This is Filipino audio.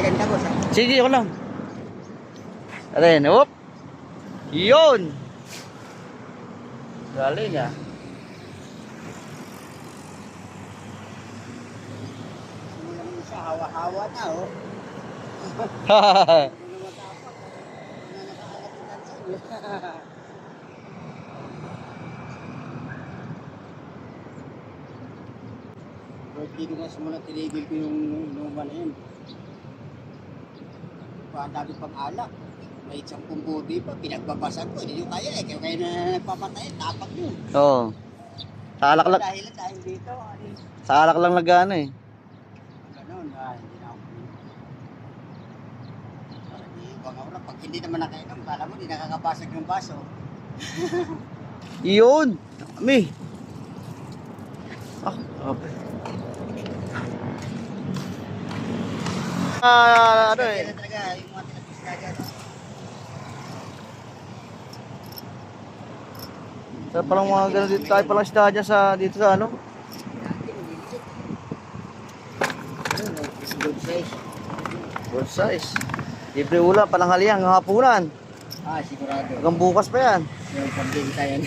30 boss. Sige, ako lang. Ayan, whoop. Yun. Galing ah. Simulan mo siya, hawa-hawa na oh. Hindi ko nga simula tinigil ko yung inuman na yun. Ang dami pang alak. May 10 budi pa, pinagbabasan ko. Hindi nyo kaya eh. Kaya kayo na nagpapatay, tapak yun. Oo. Sa alak lang. Dahil dito, Sa alak lang nagana eh. ganun, hindi na ako. Parang di, baka wala. Pag hindi naman nakainom, kala mo, di nakakabasag yung baso. Yun. Dami. Ah, okay. Ano eh. Kaya talaga, yung mga tinapis dyan. Sa palang mga ganun dito, tayo palang isda dyan sa, dito sa ano? Good size. Good size. Libre ulam, palanghalian, hapunan. Sigurado. Hanggang bukas pa yan. Yung pambili tayo.